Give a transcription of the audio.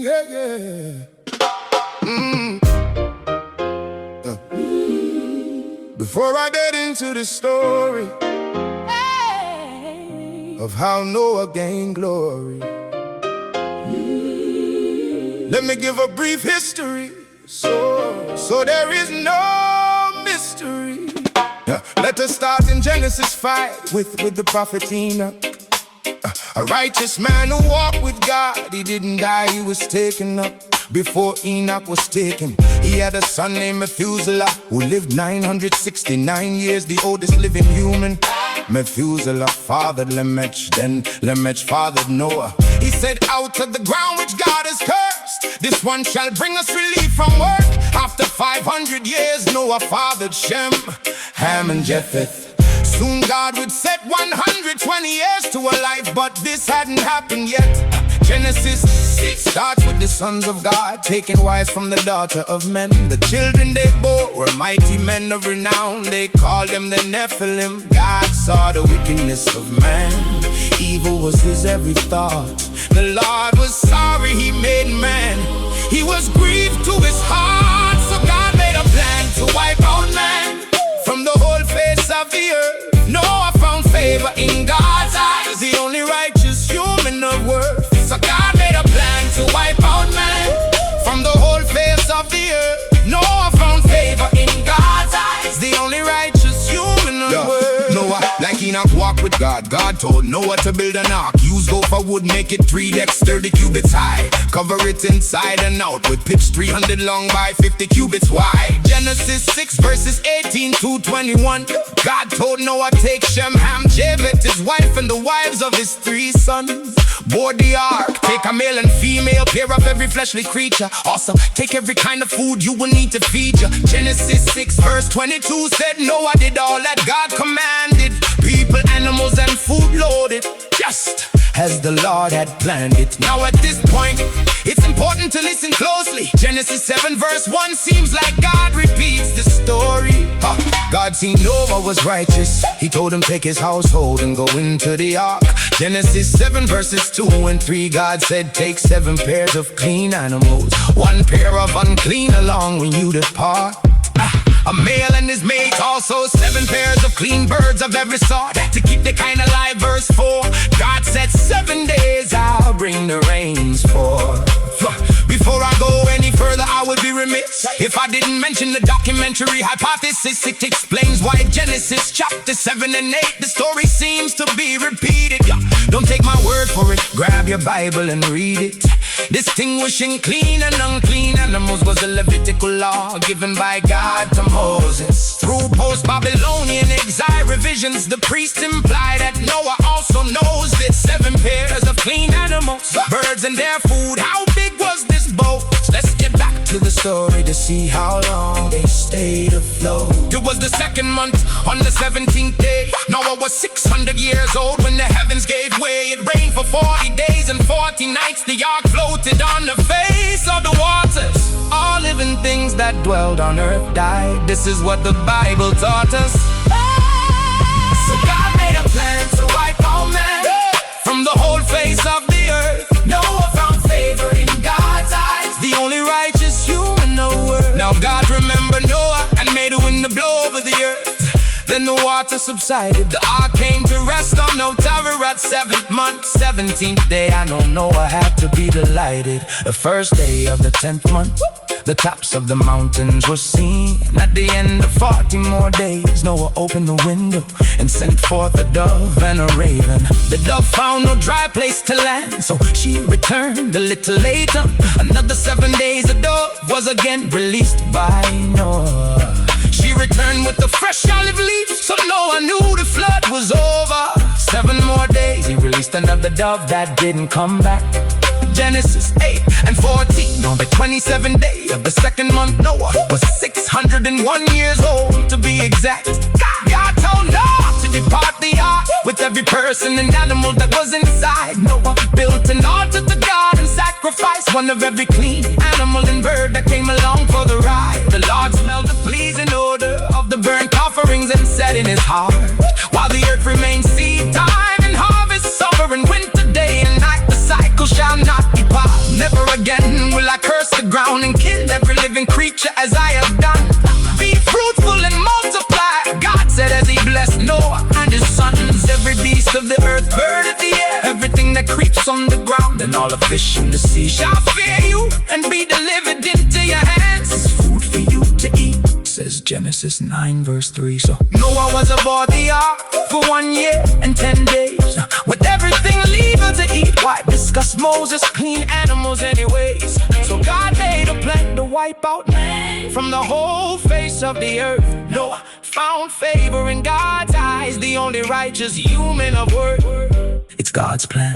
Yeah, yeah. Before I get into the story of how Noah gained glory, let me give a brief history, so there is no mystery. Let us start in Genesis 5 with the prophet Enoch. A righteous man who walked with God. He didn't die, he was taken up. Before Enoch was taken, he had a son named Methuselah, who lived 969 years, the oldest living human. Methuselah fathered Lemech, then Lemech fathered Noah. He said, out of the ground which God has cursed, this one shall bring us relief from work. After 500 years, Noah fathered Shem, Ham and Jepheth. Soon God would set 120 years to a life, but this hadn't happened yet. Genesis 6 starts with the sons of God taking wives from the daughter of men. The children they bore were mighty men of renown. They called them the Nephilim. God saw the wickedness of man. Evil was his every thought. The Lord was sorry he made man. He was grieved to his heart. So God made a plan to wipe out man from the whole face of the earth. Noah found favor in God's eyes, the only righteous human of worth. So God made a plan to wipe out man from the whole face of the earth. Noah found favor in God's eyes, the only righteous human of worth. Noah, like Enoch, walked with God. God told Noah to build an ark. Use gopher wood, make it 3 decks, 30 cubits high. Cover it inside and out with pitch 300 long by 50 cubits wide. Genesis 6 verses 18 to 21. God told Noah, take Shem, Ham, Jepheth, his wife, and the wives of his 3 sons. Board the ark, take a male and female, pair of every fleshly creature. Also, take every kind of food you will need to feed you. Genesis 6 verse 22 said Noah did all that God commanded. People, animals, and food loaded, just as the Lord had planned it. Now at this point, it's important to listen closely. Genesis 7 verse 1 seems like God repeats the story. God seen Noah was righteous. He told him take his household and go into the ark. Genesis 7 verses 2 and 3, God said take 7 pairs of clean animals, 1 pair of unclean along when you depart. A male and his mate, also 7 pairs of clean birds of every sort, to keep the kind alive. Verse 4, God said 7 days I'll bring the rains forth. Before I go any further, I would be remiss if I didn't mention the documentary hypothesis. It explains why Genesis chapter 7 and 8, the story seems to be repeated. Don't take my word for it, grab your Bible and read it. Distinguishing clean and unclean animals was a Levitical law given by God to Moses. Through post-Babylonian exile revisions, the priest implied that Noah also knows that 7 pairs of clean animals, birds and their food. How big was this boat? Let's get back to the story to see how long they stayed afloat. It was the 2nd month on the 17th day. Noah was 600 years old when the heavens gave way. It rained for 40 days and 40 nights. The ark floated on the face of the waters. All living things that dwelled on earth died. This is what the Bible taught us. So God made a plan to wipe out man from the whole face of the earth. Noah found favor in God's eyes, the only righteous human of world. Now God remembered Noah and made a wind to blow over the earth. Then the water subsided, the ark came to rest on no tower at 7th month, 17th day. I know Noah had to be delighted. The first day of the 10th month, the tops of the mountains were seen. At the end of 40 more days, Noah opened the window and sent forth a dove and a raven. The dove found no dry place to land, so she returned a little later. Another 7 days, the dove was again released by Noah. She returned with the fresh olive leaves, so Noah knew the flood was over. 7 more days, he released another dove that didn't come back. Genesis 8 and 14, on the 27th day of the 2nd month, Noah was 601 years old to be exact. God told Noah to depart the ark with every person and animal that was inside. Noah built an altar to God and sacrificed one of every clean animal and bird that came along for the ride. The Lord smelled the pleasing odor of the burnt offerings and said in his heart, while the earth remains seed time and harvest, summer and winter, day and night, the cycle shall not depart. Never again ground and kill every living creature as I have done. Be fruitful and multiply, God said as he blessed Noah and his sons. Every beast of the earth, bird of the air, everything that creeps on the ground, and all the fish in the sea shall fear you and be delivered into your hands. It's food for you to eat, says Genesis 9 verse 3. So Noah was aboard the ark for 1 year and 10 days, with everything legal to eat. Why discuss Moses clean animals anyways? So God made a plan to wipe out man from the whole face of the earth. Noah found favor in God's eyes, the only righteous human of worth. It's God's plan.